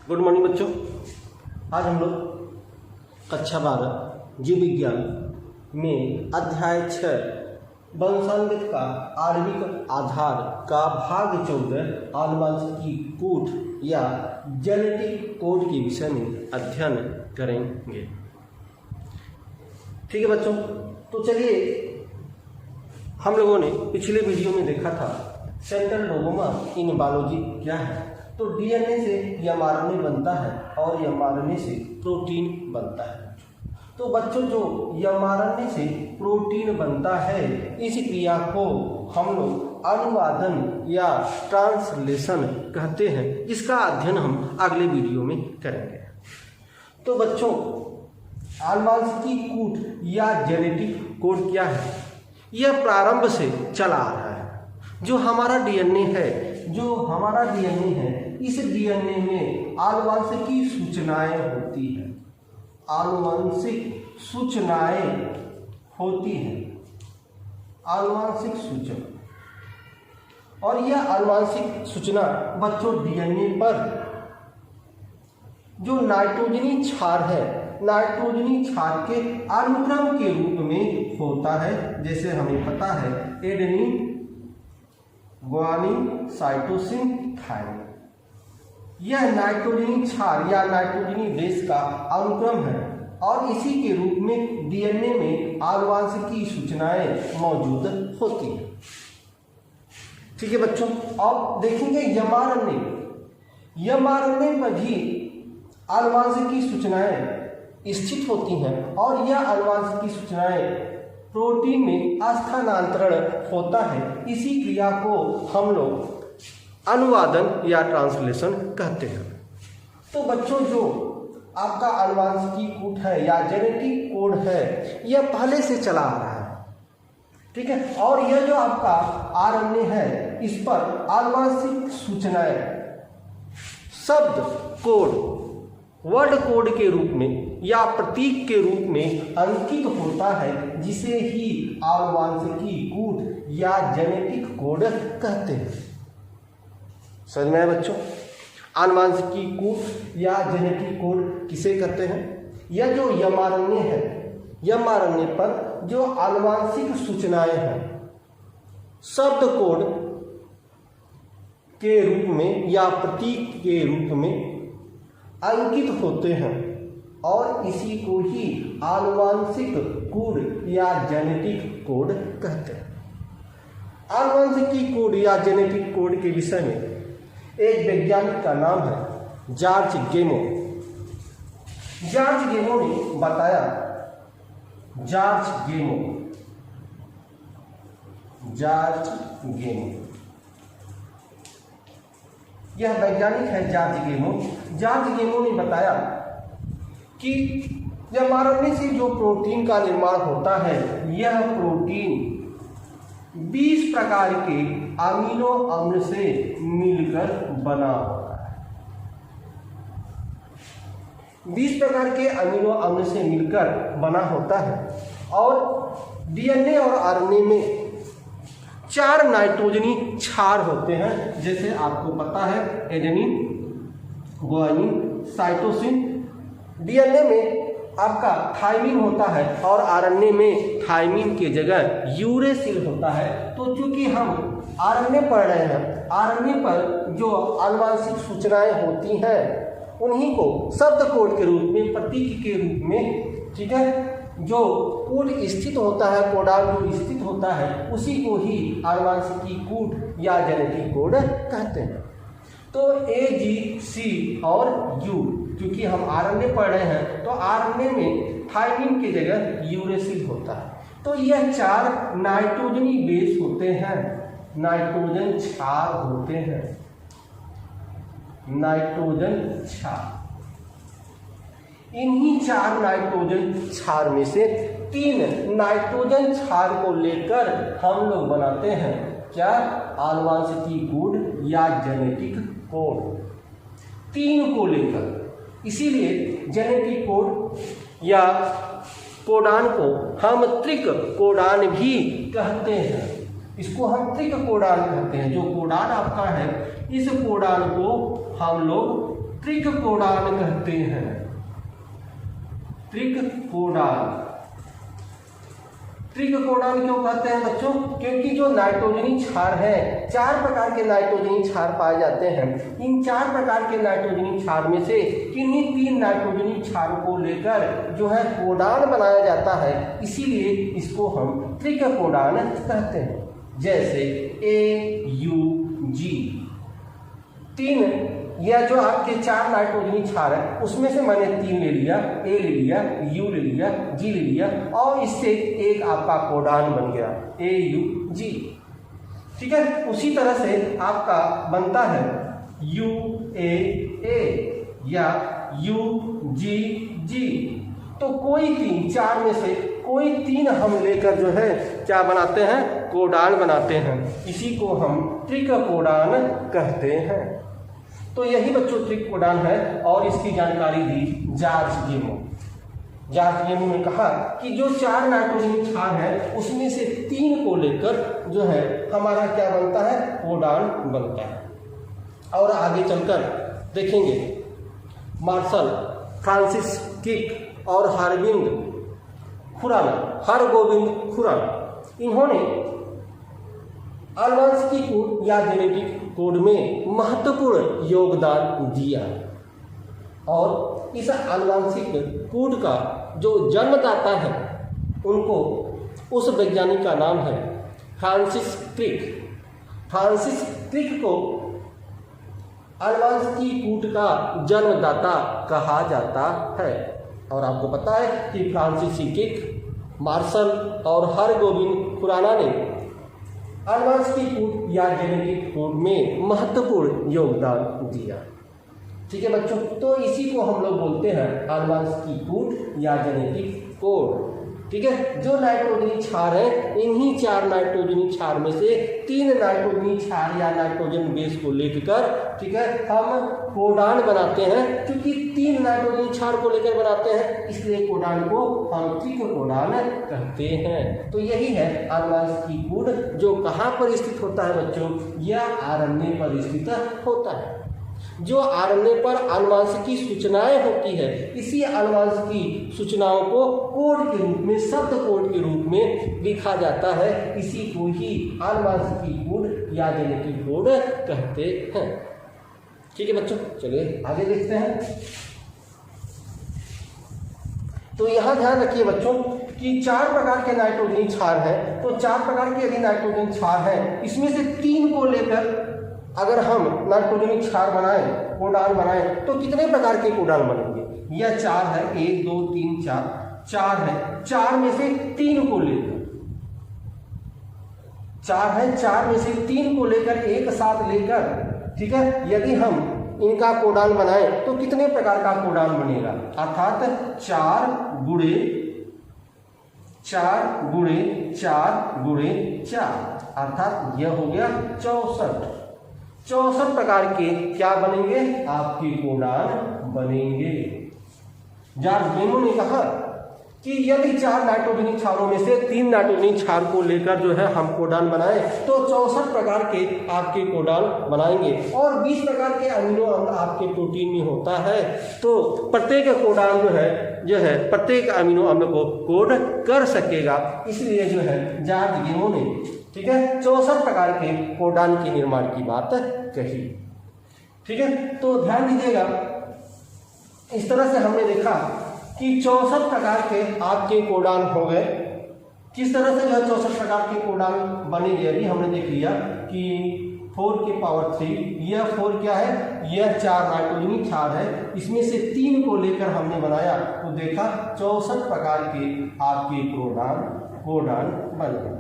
Good morning बच्चों। आज हम लोग कक्षा 12 जीव विज्ञान में अध्याय 6 वंशानुगत का आणविक आधार का भाग 14 आनुवंशिकी कोड या जेनेटिक कोड के विषय में अध्ययन करेंगे। ठीक है बच्चों, तो चलिए हम लोगों ने पिछले वीडियो में देखा था सेंट्रल डोगोमा इन बायोलॉजी क्या है। तो डीएनए से एमआरएनए बनता है और एमआरएनए से प्रोटीन बनता है। तो बच्चों जो एमआरएनए से प्रोटीन बनता है इस क्रिया को हम लोग अनुवादन या ट्रांसलेशन कहते हैं। इसका अध्ययन हम अगले वीडियो में करेंगे। तो बच्चों आनुवंशिकी कोड या जेनेटिक कोड क्या है? यह प्रारंभ से चला आ रहा है। जो हमारा डीएनए है, इस डीएनए में आनुवंशिकी सूचनाएं होती हैं। आनुवंशिक सूचना और यह आनुवंशिक सूचना बच्चों डीएनए पर जो नाइट्रोजनी क्षार है, नाइट्रोजनी क्षार के अनुक्रम के रूप में होता है। जैसे हमें पता है एडेनिन, ग्वानिन, साइटोसिन, थायमिन। यह नाइट्रोजनी क्षार या नाइट्रोजनी बेस का अनुक्रम है और इसी के रूप में डीएनए में आनुवंशिकी सूचनाएं मौजूद होती हैं। ठीक है बच्चों, अब देखेंगे एमआरएनए पर भी आनुवंशिकी सूचनाएं स्थित होती हैं और यह आनुवंशिकी सूचनाएं प्रोटीन में स्थानांतरण होता है। इसी क्रिया को हम लोग अनुवादन या ट्रांसलेशन कहते हैं। तो बच्चों जो आपका आनुवंशिकी कोड है या जेनेटिक कोड है यह पहले से चला आ रहा है। ठीक है, और यह जो आपका आरएनए है इस पर आनुवंशिक सूचनाएं शब्द कोड, वर्ड कोड के रूप में या प्रतीक के रूप में अंकित होता है, जिसे ही आनुवंशिकी कोड या जेनेटिक कोड कहते हैं। समझ में आया बच्चों? आनुवंशिकी कोड या जेनेटिक कोड किसे कहते हैं? यह जो एमआरएनए है, एमआरएनए पर जो आनुवंशिक सूचनाएं हैं शब्द कोड के रूप में या प्रतीक के रूप में अंकित होते हैं और इसी को ही आनुवंशिक कोड या जेनेटिक कोड कहते हैं। आनुवंशिकी कोड या जेनेटिक कोड के विषय में एक वैज्ञानिक का नाम है जॉर्ज गेमो। जॉर्ज गेमो ने बताया, जॉर्ज गेमो यह वैज्ञानिक है जॉर्ज गेमो। जॉर्ज गेमो ने बताया कि एमआरएनए से जो प्रोटीन का निर्माण होता है यह प्रोटीन 20 प्रकार के अमीनो अम्ल से मिलकर बना होता है। 20 प्रकार के अमीनो अम्ल से मिलकर बना होता है और डीएनए और आरएनए में 4 नाइट्रोजनी क्षार होते हैं। जैसे आपको पता है एडेनिन, ग्वानिन, साइटोसिन। डीएनए में आपका थायमिन होता है और आरएनए में थायमिन के जगह यूरेसिल होता है। तो चूंकि हम आरएनए पढ़ रहे हैं, आरएनए पर जो आनुवंशिक सूचनाएं होती हैं उन्हीं को शब्द कोड के रूप में, प्रतीक के रूप में, ठीक है, जो कोड स्थित होता है, कोडान जो स्थित होता है उसी को ही आनुवंशिकी कोड या जेनेटिक कोड कहते हैं। तो ए, जी, सी और यू, क्योंकि हम आरएनए पढ़ रहे हैं तो आरएनए में थायमिन की जगह यूरेसिल होता है। तो यह 4 नाइट्रोजनी बेस होते हैं, नाइट्रोजन क्षार होते हैं, नाइट्रोजन क्षार। इन्हीं 4 नाइट्रोजन क्षार में से 3 नाइट्रोजन क्षार को लेकर हम लोग बनाते हैं क्या? आनुवंशिकी कोड या जेनेटिक कोड। 3 को लेकर, इसीलिए जेनेटिक कोड या कोडान को हम त्रिक कोडान भी कहते हैं। इसको हम त्रिक कोडान कहते हैं। जो कोडान आपका है इस कोडान को हम लोग त्रिक कोडान कहते हैं। त्रिक कोडान। त्रिक कोडान क्यों कहते हैं बच्चों? क्योंकि जो नाइट्रोजनी क्षार है, 4 प्रकार के नाइट्रोजनी क्षार पाए जाते हैं। इन 4 प्रकार के नाइट्रोजनी क्षार में से किन्हीं 3 नाइट्रोजनी क्षारों को लेकर जो है कोडान बनाया जाता है, इसीलिए इसको हम त्रिक कोडान कहते हैं। जैसे AUG, 3 या जो आपके 4 नाइट्रोजनी क्षार है उसमें से मैंने 3 ले लिया, A ले लिया, U ले लिया, G ले लिया और इससे एक आपका कोडान बन गया AUG। ठीक है, उसी तरह से आपका बनता है UAA या UGG। तो कोई 4 में से कोई 3 हम लेकर जो है क्या बनाते हैं? कोडान बनाते हैं। इसी को हम त्रिक कोडान कहते हैं। तो यही बच्चों त्रिक कोडान है और इसकी जानकारी दी जॉर्ज गेमो। जॉर्ज गेमो ने कहा कि जो 4 नाइट्रोजनी क्षार है उसमें से 3 को लेकर जो है हमारा क्या बनता है? कोडान बनता है। और आगे चलकर देखेंगे मार्शल, फ्रांसिस किक और हरगोविंद खुराना, इन्होंने आनुवंशिकी कोड या जेनेटिक कोड में महत्वपूर्ण योगदान दिया और इस आनुवंशिक कोड का जो जन्मदाता है उनको उस वैज्ञानिक का नाम है फ्रांसिस क्रिक। फ्रांसिस क्रिक को आनुवंशिकी कोड का जन्मदाता कहा जाता है। और आपको पता है कि फ्रांसिस क्रिक, मार्शल और हरगोविंद खुराना ने आनुवंशिकी कोड या जेनेटिक कोड में महत्वपूर्ण योगदान दिया। ठीक है बच्चों, तो इसी को हम लोग बोलते हैं आनुवंशिकी कोड या जेनेटिक कोड। ठीक है, जो नाइट्रोजनी क्षार है इन्हीं 4 नाइट्रोजनी क्षार में से 3 नाइट्रोजनी क्षार या नाइट्रोजन बेस को लेकर ठीक है हम कोडान बनाते हैं। क्योंकि 3 नाइट्रोजनी क्षार को लेकर बनाते हैं इसलिए कोडान को हम त्रिक कोडान कहते हैं। तो यही है आनुवंशिकी कोड, जो कहाँ पर स्थित होता है बच्चों? यह आरएनए पर स्थित होता है। जो आरएनए पर आनुवंशिकी सूचनाएं होती है, इसी आनुवंशिकी सूचनाओं को कोड के रूप में, शब्द कोड के रूप में लिखा जाता है। इसी को ही आनुवंशिकी कोड या जेनेटिक कोड कहते हैं। ठीक है बच्चों, चलिए आगे देखते हैं। तो यहाँ ध्यान रखिए बच्चों कि 4 प्रकार के नाइट्रोजनी क्षार हैं। तो 4 प्रकार के यदि नाइट्रोजन क्षार हैं, इसमें से 3 को लेकर अगर हम नाइट्रोजनी क्षार बनाएं, कोडान बनाएं, तो कितने प्रकार के कोडान बनेंगे? यह 4 है, 1 2 3 4 है। 4 में से 3 को लेकर 4 है, 4 में से 3 को लेकर एक साथ लेकर ठीक है यदि हम इनका कोडान बनाएं तो कितने प्रकार का कोडान बनेगा? अर्थात 4 गुणे 4 गुणे 4 गुणे 4, अर्थात यह हो गया 64 प्रकार के क्या बनेंगे? आपके कोडान बनेंगे। जॉर्ज गेमो ने कहा कि यदि 4 नाइट्रोजनी क्षारों में से 3 नाइट्रोजनी क्षार को लेकर जो है हम कोडान बनाएं तो 64 प्रकार के आपके कोडान बनाएंगे। और 20 प्रकार के अमीनो अम्ल आपके प्रोटीन में होता है, तो प्रत्येक कोडान जो है प्रत्येक अमीनो अम्ल को कोड कर सकेगा। इसलिए जो है जॉर्ज गेमो ने ठीक है 64 प्रकार के कोडान के निर्माण की बात कही। ठीक है, तो ध्यान दीजिएगा, इस तरह से हमने देखा कि 64 प्रकार के आपके कोडान हो गए। किस तरह से जो है 64 प्रकार के कोडान बनेंगे अभी हमने देख लिया कि 4 की पावर 3, यह 4 क्या है? यह 4 नाइट्रोजनी क्षार है, इसमें से 3 को लेकर हमने बनाया तो देखा 64 प्रकार के आपके कोडान बन गए।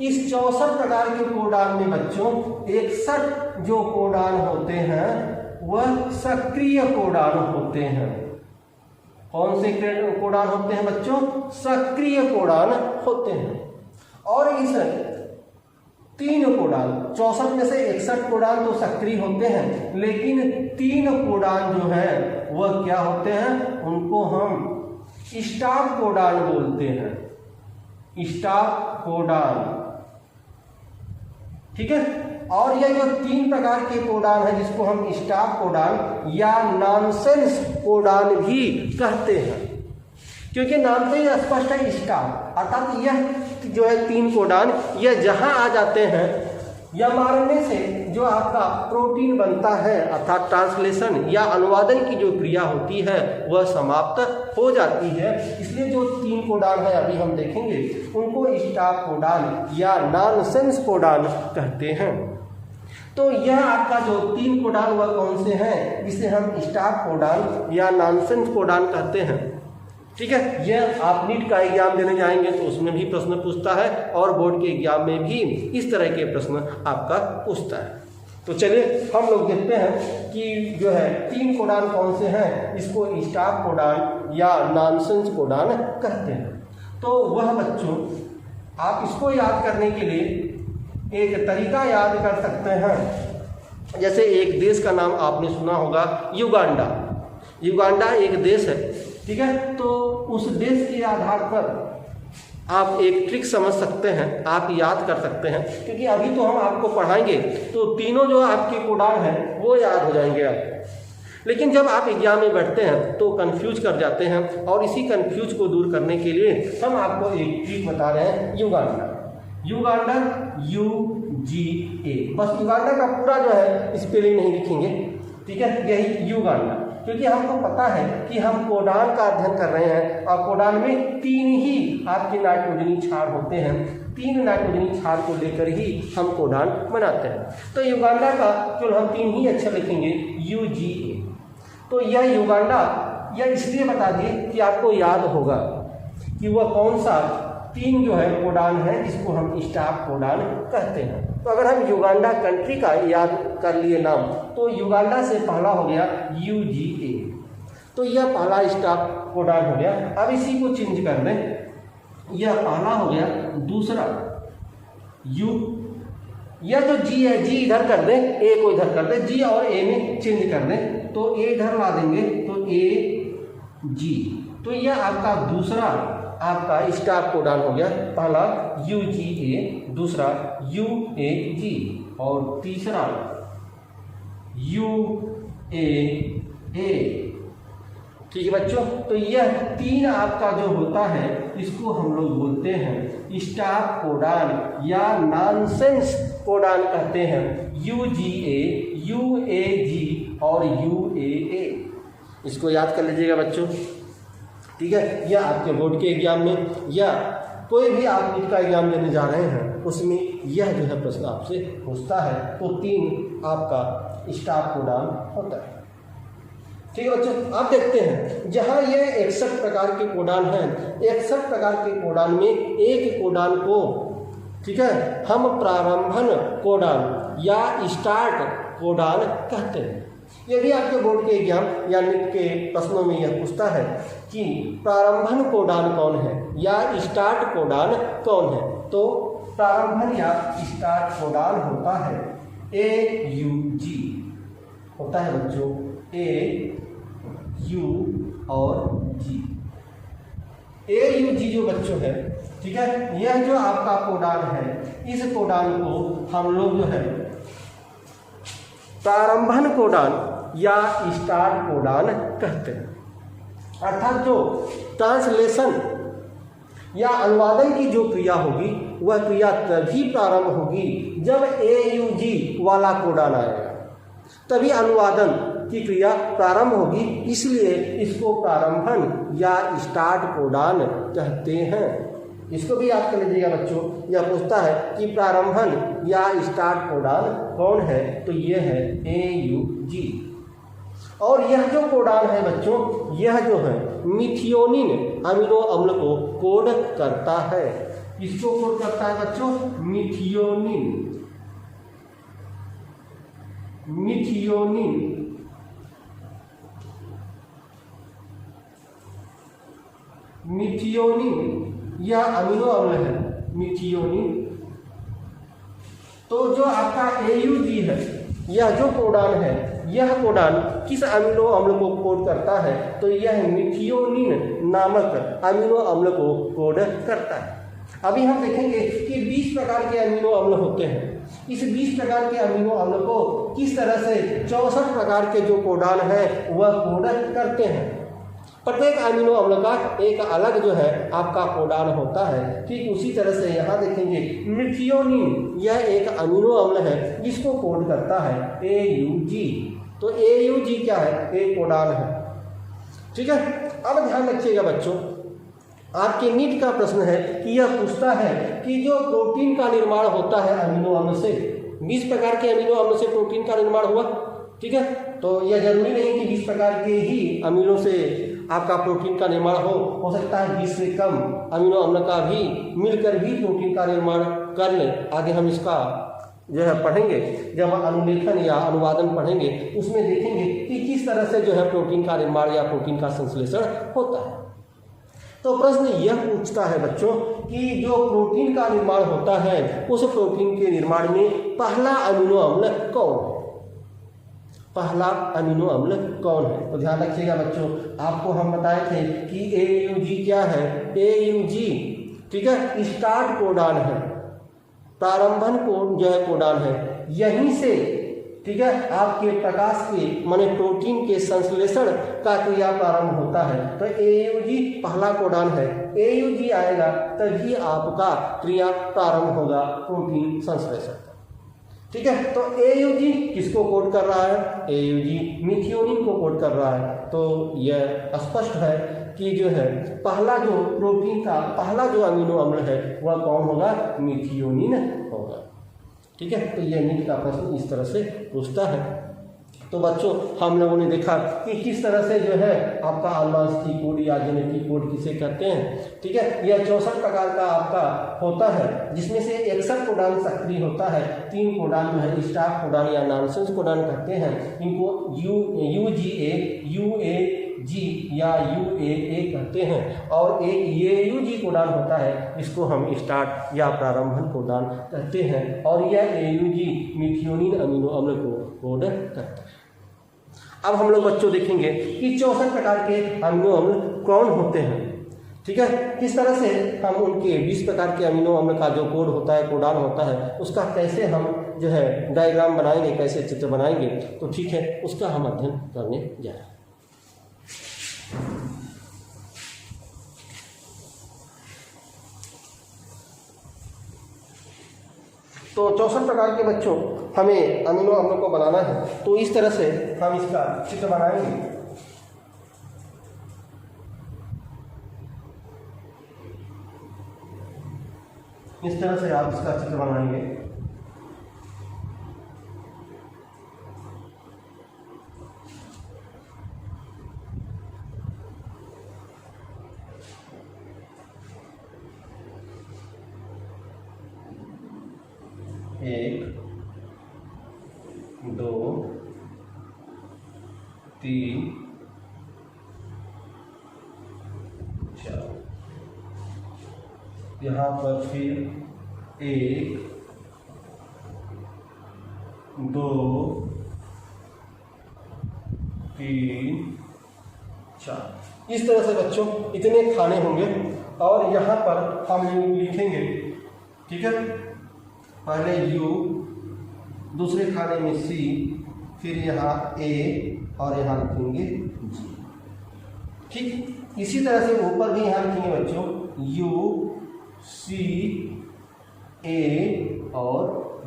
इस 64 प्रकार के कोडान में बच्चों 61 जो कोडान होते हैं वह सक्रिय कोडान होते हैं। कौन से कोडान होते हैं बच्चों? सक्रिय कोडान होते हैं। और इस 3 कोडान 64 में से 61 कोडान तो सक्रिय होते हैं, लेकिन 3 कोडान जो है वह क्या होते हैं? उनको हम स्टॉप कोडान बोलते हैं। स्टॉप कोडान, ठीक है। और ये जो 3 प्रकार के कोडान है जिसको हम स्टॉप कोडान या नॉनसेंस कोडान भी कहते हैं, क्योंकि नाम से ही स्पष्ट है स्टॉप, अर्थात यह जो है 3 कोडान यह जहां आ जाते हैं या मारने से जो आपका प्रोटीन बनता है अर्थात ट्रांसलेशन या अनुवादन की जो क्रिया होती है वह समाप्त हो जाती है। इसलिए जो 3 कोडान है अभी हम देखेंगे उनको स्टॉप कोडान या नॉनसेंस कोडान कहते हैं। तो यह आपका जो 3 कोडान वह कौन से हैं, इसे हम स्टॉप कोडान या नॉनसेंस कोडान कहते हैं। ठीक है, यह आप नीट का एग्जाम देने जाएंगे तो उसमें भी प्रश्न पूछता है और बोर्ड के एग्जाम में भी इस तरह के प्रश्न आपका पूछता है। तो चलिए हम लोग देखते हैं कि जो है 3 कोडान कौन से हैं, इसको स्टॉप कोडान या नॉनसेंस कोडान कहते हैं। तो वह बच्चों आप इसको याद करने के लिए एक तरीका याद कर सकते हैं। जैसे एक देश का नाम आपने सुना होगा युगांडा। युगांडा एक देश है, ठीक है। तो उस देश के आधार पर आप एक ट्रिक समझ सकते हैं, आप याद कर सकते हैं, क्योंकि अभी तो हम आपको पढ़ाएंगे तो तीनों जो आपके कोडान हैं वो याद हो जाएंगे आपको। लेकिन जब आप एग्जाम में बैठते हैं तो कंफ्यूज कर जाते हैं, और इसी कंफ्यूज को दूर करने के लिए हम आपको एक ट्रिक बता रहे हैं। युगांडा, युगांडा UGA, बस युगांडा का पूरा जो है स्पेलिंग नहीं लिखेंगे, ठीक है, यही युगांडा, क्योंकि हमको पता है कि हम कोडान का अध्ययन कर रहे हैं और कोडान में 3 ही आपके नाइट्रोजनी क्षार होते हैं। 3 नाइट्रोजनी क्षार को लेकर ही हम कोडान बनाते हैं। तो युगांडा का केवल हम 3 ही अक्षर लिखेंगे UGA। तो यह युगांडा यह इसलिए बता दिए कि आपको याद होगा कि वह कौन सा 3 जो है कोडान है जिसको हम स्टॉप कोडान कहते हैं। तो अगर हम युगांडा कंट्री का याद कर लिए नाम, तो युगांडा से पहला हो गया UGA, तो यह पहला स्टॉप कोडान हो गया। अब इसी को चेंज कर दें, यह पहला हो गया, दूसरा U, यह जो G है G इधर कर दें, A को इधर कर दें, G और A में चेंज कर दें, तो A इधर ला देंगे तो AG, तो यह आपका दूसरा आपका स्टॉप कोडान हो गया। पहला UGA, दूसरा UAG और तीसरा UAA। ठीक है बच्चों, तो यह 3 आपका जो होता है इसको हम लोग बोलते हैं स्टॉप कोडान या नॉनसेंस कोडान कहते हैं। UGA, UAG और UAA, इसको याद कर लीजिएगा बच्चों, ठीक है। यह आपके बोर्ड के एग्जाम में या कोई भी आप नीट का एग्जाम देने जा रहे हैं उसमें यह जो है प्रश्न आपसे पूछता है। तो 3 आपका स्टॉप कोडान होता है। ठीक है बच्चों, आप देखते हैं जहां ये 61 प्रकार के कोडान हैं, 61 प्रकार के कोडान में एक कोडान को, ठीक है, हम प्रारंभन कोडान या स्टार्ट कोडान कहते हैं। यदि आपके बोर्ड के एग्जाम या नीट के प्रश्नों में यह पूछता है कि प्रारंभन कोडान कौन है या स्टार्ट कोडान कौन है, तो प्रारंभन या स्टार्ट कोडान होता है AUG, होता है बच्चों AU और G। AUG जो बच्चों है, ठीक है, यह जो आपका कोडान है, इस कोडान को हम लोग जो है प्रारंभन कोडान या स्टार्ट कोडान कहते हैं। अर्थात जो ट्रांसलेशन या अनुवादन की जो क्रिया होगी वह क्रिया तभी प्रारंभ होगी जब AUG वाला कोडान आएगा, तभी अनुवादन की क्रिया प्रारंभ होगी। इसलिए इसको प्रारंभन या स्टार्ट कोडान कहते हैं। इसको भी याद कर लीजिएगा बच्चों, यह पूछता है कि प्रारंभन या स्टार्ट कोडान कौन है, तो यह है AUG। और यह जो कोडान है बच्चों, यह जो है मिथियोनिन अमीनो अम्ल को कोड करता है। इसको कोड करता है बच्चों मिथियोनिन, मिथियोनिन मिथियोनिन यह अमीनो अम्ल है मिथियोनिन। तो जो आपका AUG है, यह जो कोडान है, यह कोडान किस अमीनो अम्ल को कोड करता है, तो यह मिथियोनिन नामक अमीनो अम्ल को कोड करता है। अभी हम देखेंगे कि 20 प्रकार के अमीनो अम्ल होते हैं। इस 20 प्रकार के अमीनो अम्ल को किस तरह से 64 प्रकार के जो कोडान है वह कोड करते हैं। प्रत्येक अमीनो अम्ल का एक अलग जो है आपका कोडान होता है। ठीक उसी तरह से यहाँ देखेंगे मिथियोनिन, यह एक अमीनो अम्ल है जिसको कोड करता है AUG। तो AUG क्या है? एक कोडान है। ठीक है, अब ध्यान रखिएगा बच्चों, आपके नीट का प्रश्न है कि यह पूछता है कि जो प्रोटीन का निर्माण होता है अमीनो अम्ल से, 20 प्रकार के अमीनो अम्ल से प्रोटीन का निर्माण हुआ। ठीक है, तो यह जरूरी नहीं कि 20 प्रकार के ही अमीनो से आपका प्रोटीन का निर्माण हो सकता है 20 से कम अमीनो अम्ल का भी मिलकर भी प्रोटीन का निर्माण कर लें। आगे हम इसका जो है पढ़ेंगे, जब अनुलेखन या अनुवादन पढ़ेंगे उसमें देखेंगे कि किस तरह से जो है प्रोटीन का निर्माण या प्रोटीन का संश्लेषण होता है। तो प्रश्न यह पूछता है बच्चों कि जो प्रोटीन का निर्माण होता है उस प्रोटीन के निर्माण में पहला अमीनो अम्ल कौन है? पहला अमीनो अम्ल कौन है? तो ध्यान रखिएगा बच्चों, आपको हम बताए थे कि AUG क्या है? AUG ठीक है स्टार्ट कोडान है, प्रारंभन कोड जो है कोडान है। यहीं से ठीक है आपके प्रकाश के माने प्रोटीन के संश्लेषण का क्रिया प्रारंभ होता है। तो AUG पहला कोडान है, AUG आएगा तभी आपका क्रिया प्रारंभ होगा प्रोटीन संश्लेषण। ठीक है, तो AUG किसको कोड कर रहा है? AUG मिथियोनिन को कोड कर रहा है। तो यह स्पष्ट है कि जो है पहला जो प्रोटीन का पहला जो अमीनो अम्ल है वह कौन होगा? मिथियोनिन होगा। ठीक है, तो यह नीट का प्रश्न इस तरह से पूछता है। तो बच्चों हम लोगों ने देखा कि किस तरह से जो है आपका अनुवांशिक कोड या जेनेटिक कोड किसे कहते हैं। ठीक है, यह 64 प्रकार का आपका होता है जिसमें से 61 कोडान सक्रिय होता है, 3 कोडान जो है स्टाफ कोडान या नॉनसेंस कोडान कहते हैं। इनको UGA, UAG या UAA कहते हैं। और एक AUG कोडान होता है, इसको हम स्टार्ट या प्रारंभन कोडान कहते हैं। और यह AUG मिथियोनिन अमीनो अम्ल को कोड करता है। अब हम लोग बच्चों देखेंगे कि 64 प्रकार के अमीनो अम्ल कौन होते हैं। ठीक है, किस तरह से हम उनके 20 प्रकार के अमीनो अम्ल का जो कोड होता है कोडान होता है उसका कैसे हम जो है डायग्राम बनाएंगे, कैसे चित्र बनाएंगे। तो ठीक है, उसका हम अध्ययन करने जा रहे हैं। तो 64 प्रकार के बच्चों हमें अमीनो अम्लों को बनाना है। तो इस तरह से हम इसका चित्र बनाएंगे। इस तरह से आप इसका चित्र बनाएंगे। एक, दो, तीन, चार, यहाँ पर फिर 1, 2, 3, 4। इस तरह से बच्चों इतने खाने होंगे और यहाँ पर हम लिखेंगे। ठीक है, पहले U, दूसरे खाने में C, फिर यहाँ A और यहाँ लिखेंगे G। ठीक इसी तरह से ऊपर भी यहाँ लिखेंगे बच्चों U, C, A और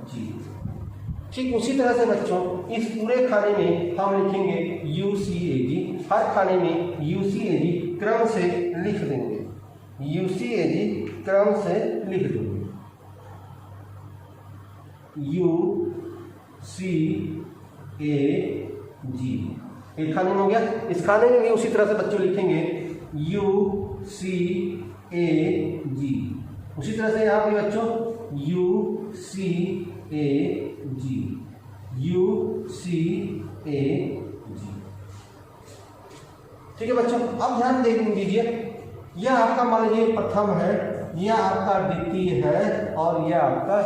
G। ठीक उसी तरह से बच्चों इस पूरे खाने में हम लिखेंगे UCAG। हर खाने में UCAG क्रम से लिख देंगे, UCAG क्रम से लिख देंगे। UCAG एक खाने में हो गया। इस खाने में भी उसी तरह से बच्चों लिखेंगे UCAG। उसी तरह से यहाँ पे बच्चों UCAG। ठीक है बच्चों, अब ध्यान दे दीजिए, यह आपका मान लीजिए प्रथम है, यह आपका द्वितीय है और यह आपका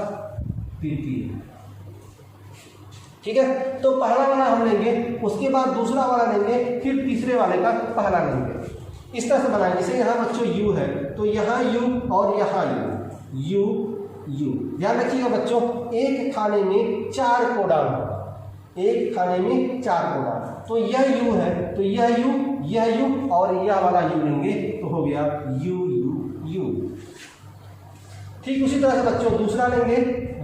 तृतीय। ठीक है, तो पहला वाला हम लेंगे, उसके बाद दूसरा वाला लेंगे, फिर तीसरे वाले का पहला लेंगे। इस तरह से बनाएंगे। जैसे यहाँ बच्चों U है तो यहाँ U और यहाँ U, यू। ध्यान रखिएगा बच्चों, एक खाने में 4 कोडान होगा, एक खाने में 4 कोडान। तो यह यू है, तो यह यू और यह वाला यू लेंगे तो हो गया यू यू यू। ठीक उसी तरह से बच्चों दूसरा लेंगे,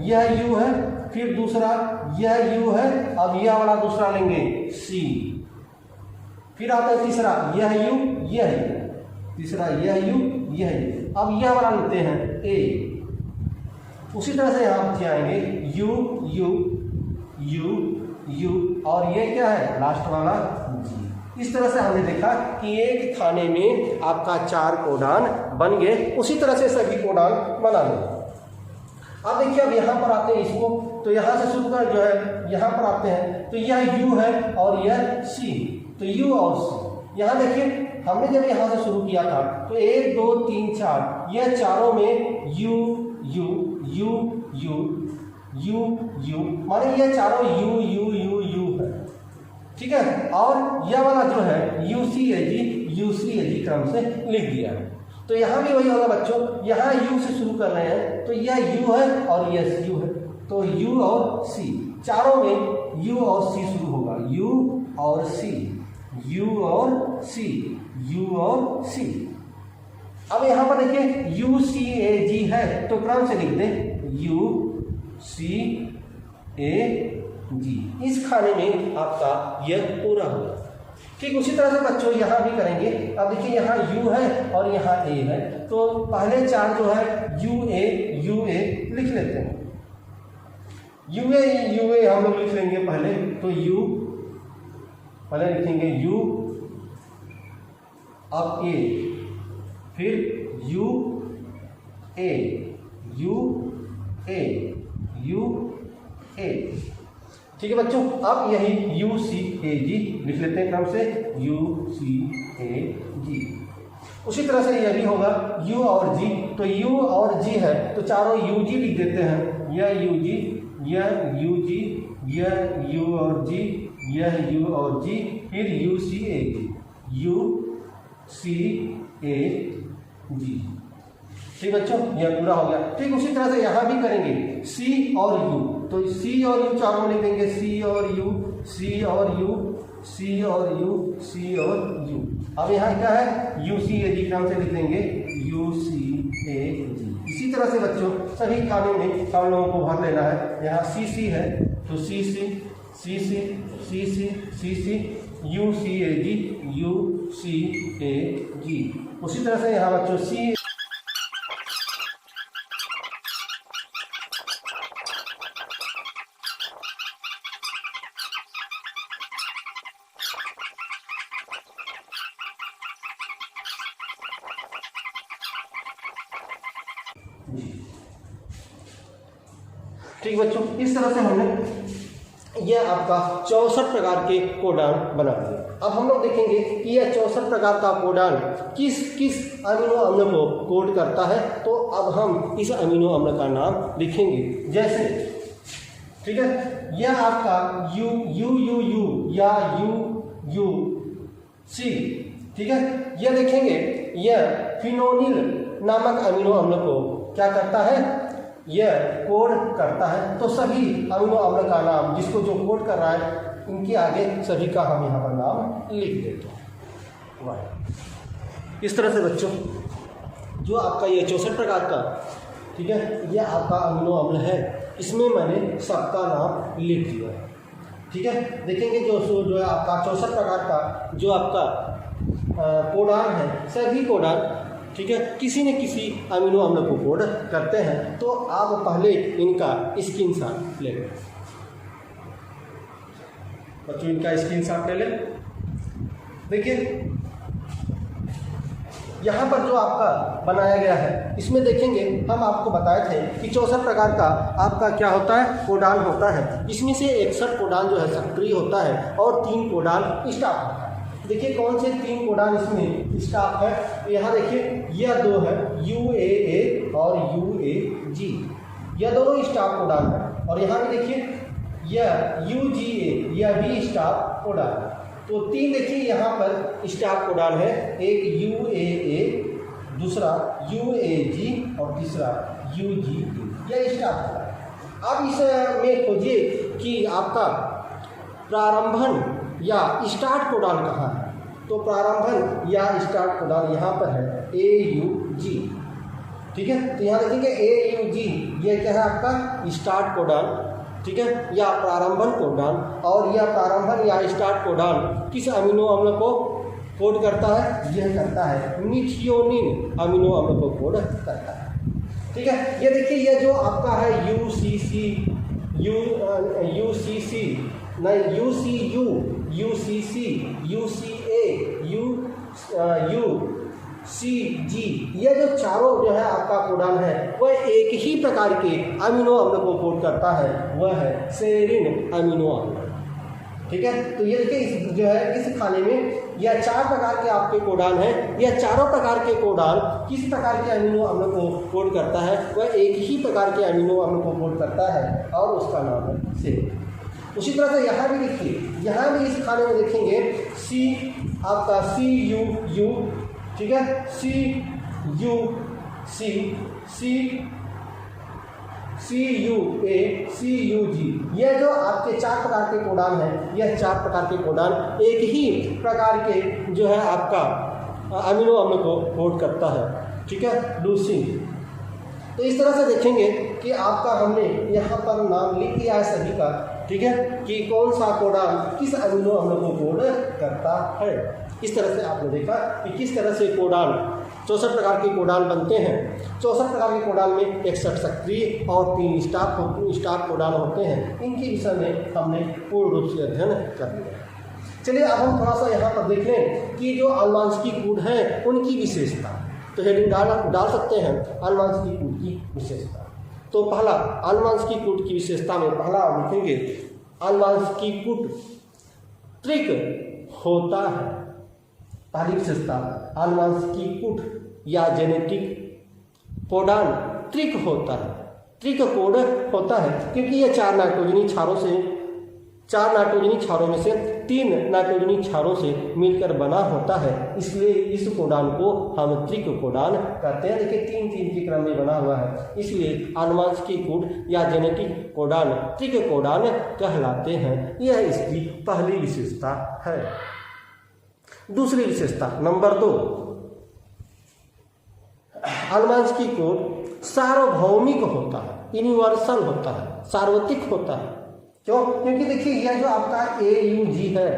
यह यू है, फिर दूसरा यह यू है, अब यह वाला दूसरा लेंगे सी, फिर आता है तीसरा यह यू यह, तीसरा यह यू यह, अब यह वाला लेते हैं ए। उसी तरह से यहाँ पर आएंगे यू यू यू यू और ये क्या है लास्ट वाला जी। इस तरह से हमने देखा कि एक खाने में आपका 4 कोडान बन गए। उसी तरह से सभी कोडान बना लें। अब देखिए, अब यहाँ पर आते हैं इसको, तो यहाँ से शुरू कर जो है यहाँ पर आते हैं, तो यह यू है और यह सी, तो यू और सी। यहाँ देखिए हमने जब यहाँ से शुरू किया था तो 1 2 3 4, यह चारों में you you you you you you, माने ये चारों यू यू यू यू है, ठीक है। और यह वाला जो है यू सी ए जी क्रम से लिख दिया है। तो यहाँ भी वही होगा बच्चों, यहाँ यू से शुरू कर रहे हैं तो यह यू है और यह यू है, तो यू और सी, चारों में यू और सी शुरू होगा, यू और सी, यू और सी, यू और सी। अब यहाँ पर देखिए यू सी ए जी है तो क्रम से लिख दें यू सी ए जी। इस खाने में आपका यह पूरा होगा। ठीक उसी तरह से बच्चों यहाँ भी करेंगे। अब देखिए यहाँ यू है और यहाँ ए है, तो पहले 4 जो है यू ए लिख लेते हैं। यू ए हम लोग लिख लेंगे पहले, तो यू पहले लिखेंगे यू, अब ए, फिर U A U A U A. ठीक है बच्चों, अब यही यू सी ए जी लिख लेते हैं क्रम से, यू सी ए जी। उसी तरह से यह भी होगा यू और जी, तो यू और जी है तो चारों यू जी लिख देते हैं, यह यू जी, यह यू जी, यह यू और जी, यह यू और जी, फिर you see A ji, you see ए जी। ठीक बच्चों, यह पूरा हो गया। ठीक उसी तरह से यहाँ भी करेंगे सी और यू, तो सी और यू चारों में लिख देंगे, सी और यू, सी और यू, सी और यू, सी और यू। अब यहाँ क्या है यू सी ए जी क्रम से लिख देंगे, यू सी ए जी। इसी तरह से बच्चों सभी खानों में हम लोगों को भर लेना है। यहाँ सी सी है तो सी सी सी सी सी सी सी सी, you see A ji, you see ए जी। उसी तरह से यहाँ बच्चों सी, ठीक बच्चों इस तरह से हमने यह आपका 64 प्रकार के कोडान बना दिए। अब हम लोग देखेंगे कि यह 64 प्रकार का कोडान किस किस अमीनो अम्ल को कोड करता है। तो अब हम इस अमीनो अम्ल का नाम लिखेंगे, जैसे ठीक है यह आपका यू यू यू यू या यू यू सी, ठीक है। यह देखेंगे यह फिनोनिल नामक अमीनो अम्ल को क्या करता है, यह कोड करता है। तो सभी अमीनो अम्ल का नाम जिसको जो कोड कर रहा है इनके आगे सभी का हम यहाँ पर नाम लिख देते हैं। इस तरह से बच्चों जो आपका ये 64 प्रकार का, ठीक है, यह आपका अमीनो अम्ल है, इसमें मैंने सबका नाम लिख दिया है। ठीक है, देखेंगे जो है आपका 64 प्रकार का जो आपका कोडान है, सभी कोडान ठीक है किसी न किसी अमीनो अम्ल को कोड करते हैं। तो आप पहले इनका स्क्रीनशॉट ले लें बच्चों, इनका स्क्रीनशॉट ले लें। देखिए यहाँ पर जो आपका बनाया गया है इसमें देखेंगे हम आपको बताए थे कि 64 प्रकार का आपका क्या होता है, कोडान होता है। इसमें से 61 कोडान जो है सक्रिय होता है और 3 कोडान स्टॉप होता है। देखिए कौन से 3 कोडान इसमें स्टॉप है, तो यहाँ देखिए यह 2 है यू ए और यू ए जी, यह दोनों स्टॉप कोडान है। और यहाँ भी देखिए यह यू जी ए, यह भी स्टॉप कोडान है। तो 3 देखिए यहाँ पर स्टॉप कोडान है, एक यू ए, दूसरा यू ए जी और तीसरा UGA यह स्टार्ट कोडान। अब इसमें खोजिए कि आपका प्रारंभन या स्टार्ट कोडान कहाँ है। तो प्रारंभन या स्टार्ट कोडान यहाँ पर है AUG, ठीक है। तो यहाँ देखेंगे AUG ये क्या है आपका स्टार्ट कोडान, ठीक है, या प्रारंभन कोडान। और यह प्रारंभन या स्टार्ट कोडान किस अमीनो अम्ल को कोड करता है? यह करता है मिथियोनिन अमीनो अम्ल को कोड करता है, ठीक है। ये देखिए ये जो आपका है UCC नहीं UCU UCC UCA UCG ये जो चारों जो है आपका कोडान है वह एक ही प्रकार के अमीनो अम्ल को कोड करता है, वह है सेरिन अमीनो अम्ल, ठीक है। तो ये देखिए इस जो है इस खाने में यह 4 प्रकार के आपके कोडान हैं। यह चारों प्रकार के कोडान किस प्रकार के अमीनो अम्ल को कोड करता है? वह एक ही प्रकार के अमीनो अम्ल को कोड करता है और उसका नाम है सेरिन। उसी तरह से यहाँ भी देखिए, यहाँ भी इस खाने में देखेंगे सी आपका CUU, ठीक है, CUA CUG यह जो आपके 4 प्रकार के कोडान हैं, यह 4 प्रकार के कोडान एक ही प्रकार के जो है आपका अमीनो अम्ल को कोड करता है, ठीक है, लूसीन। तो इस तरह से देखेंगे कि आपका हमने यहाँ पर नाम लिख दिया है सभी का, ठीक है, कि कौन सा कोडान किस अमीनो अम्ल को कोड करता है। इस तरह से आपने देखा कि किस तरह से कोडान 64 प्रकार के कोडान बनते हैं। 64 प्रकार के कोडान में 61 सक्रिय और 3 स्टाप कोडान होते हैं। इनके विषय में हमने पूर्ण रूप से अध्ययन कर लिया। चलिए अब हम थोड़ा सा यहाँ पर देख लें कि जो आनुवंशिकी कूट हैं उनकी विशेषता। तो हेडिंग डाल सकते हैं आनुवंशिकी कूट की विशेषता। तो पहला आनुवंशिकी कूट की विशेषता में पहला लिखेंगे आनुवंशिकी कूट त्रिक होता है। पहली विशेषता आनुवंशिकी कूट या जेनेटिक कोडान त्रिक होता है, त्रिक कोड होता है क्योंकि यह 4 नाइट्रोजनी क्षारों में से 3 नाइट्रोजनी क्षारों से मिलकर बना होता है, इसलिए इस कोडान को हम त्रिक कोडान कहते हैं। देखिए 3 के क्रम में बना हुआ है, इसलिए आनुवंशिकी कूट या जेनेटिक कोडान त्रिक कोडान कहलाते हैं। यह इसकी पहली विशेषता है। दूसरी विशेषता नंबर 2, आनुवंशिकी कोड सार्वभौमिक होता है, यूनिवर्सल होता है, सार्वत्रिक होता है। क्यों? क्योंकि देखिए यह जो आपका AUG है,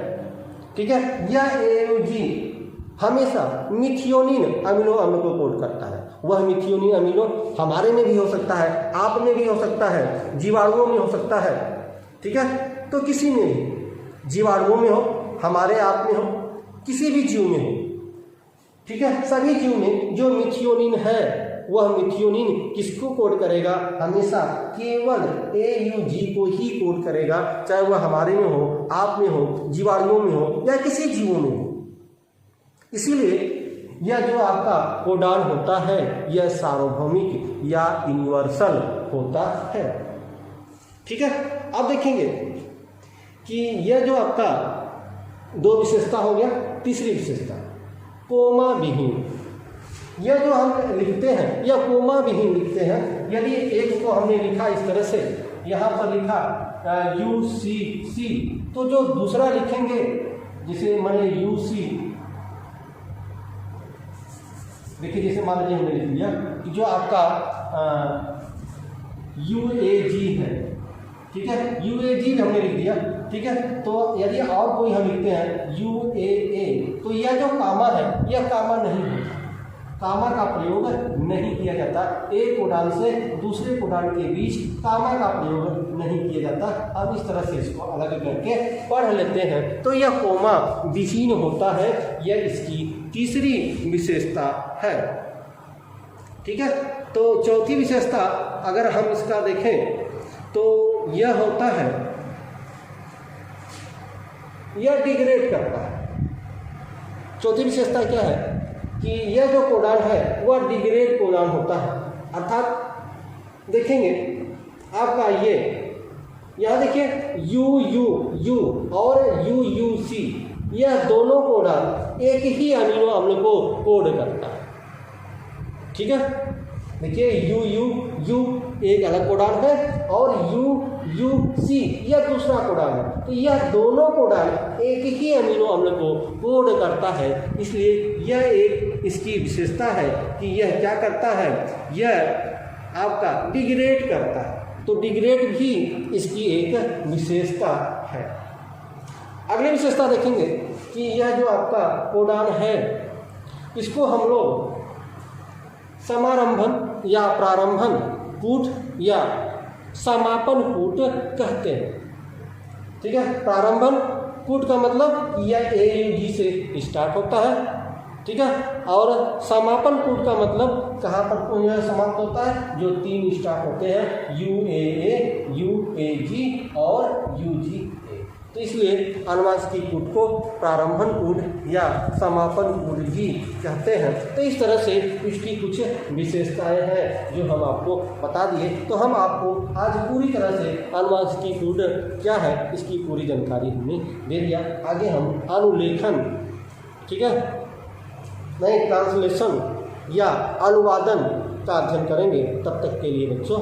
ठीक है, यह AUG हमेशा मिथियोनिन अमीनो अम्ल को कोड करता है। वह मिथियोनिन अमीनो हमारे में भी हो सकता है, आप में भी हो सकता है, जीवाणुओं में हो सकता है, ठीक है। तो किसी में भी, जीवाणुओं में हो, हमारे आप में हो, किसी भी जीव में हो, ठीक है, सभी जीव में जो मिथियोनिन है वह मिथियोनिन किसको कोड करेगा? हमेशा केवल AUG को ही कोड करेगा, चाहे वह हमारे में हो, आप में हो, जीवाणुओं में हो या किसी जीवों में हो। इसीलिए यह जो आपका कोडान होता है यह सार्वभौमिक या यूनिवर्सल होता है, ठीक है। अब देखेंगे कि यह जो आपका 2 विशेषता हो गया। तीसरी विशेषता कोमा विहीन। यह जो हम लिखते हैं यह कोमा विहीन लिखते हैं। यदि एक को हमने लिखा इस तरह से, यहाँ पर लिखा UCC, तो जो दूसरा लिखेंगे जिसे मैंने UC, देखिए जैसे मान लीजिए हमने लिख दिया कि जो आपका UAG है, ठीक है, UAG हमने लिख दिया, ठीक है। तो यदि और कोई हम लिखते हैं UAA, तो यह जो कामा है यह कामा नहीं होता, कामा का प्रयोग नहीं किया जाता। एक कोडान से दूसरे कोडान के बीच कामा का प्रयोग नहीं किया जाता। अब इस तरह से इसको अलग करके पढ़ लेते हैं। तो यह कोमा विहीन होता है, यह इसकी तीसरी विशेषता है, ठीक है। तो चौथी विशेषता अगर हम इसका देखें तो यह होता है, यह डिग्रेड करता है। चौथी विशेषता क्या है कि यह जो कोडान है वह डिग्रेड कोडान होता है। अर्थात देखेंगे आपका ये यहाँ देखिए UUU और UUC, यह दोनों कोडान एक ही अमीनो अम्ल को कोड करता है, ठीक है। देखिए यू एक अलग कोडान है और सी यह दूसरा कोडान है। तो यह दोनों कोडान एक ही अमीनो अम्ल को कोड करता है, इसलिए यह एक इसकी विशेषता है कि यह क्या करता है, यह आपका डिग्रेड करता है। तो डिग्रेड भी इसकी एक विशेषता है। अगली विशेषता देखेंगे कि यह जो आपका कोडान है इसको हम लोग समारंभन या प्रारंभन कूट या समापन कूट कहते हैं। ठीक है, प्रारंभन कूट का मतलब यह AUG से स्टार्ट होता है। ठीक है, और समापन कूट का मतलब कहाँ पर यह समाप्त होता है, जो 3 स्टार्ट होते हैं UAA, UAG और UGA। तो इसलिए अनुवांशिकी कूट को प्रारंभन कूट या समापन कूट भी कहते हैं। तो इस तरह से इसकी कुछ विशेषताएं हैं जो हम आपको बता दिए। तो हम आपको आज पूरी तरह से अनुवांशिकी कूट क्या है इसकी पूरी जानकारी हमने दे दिया। आगे हम अनुलेखन, ठीक है, नहीं ट्रांसलेशन या अनुवादन का अध्ययन करेंगे। तब तक के लिए बच्चों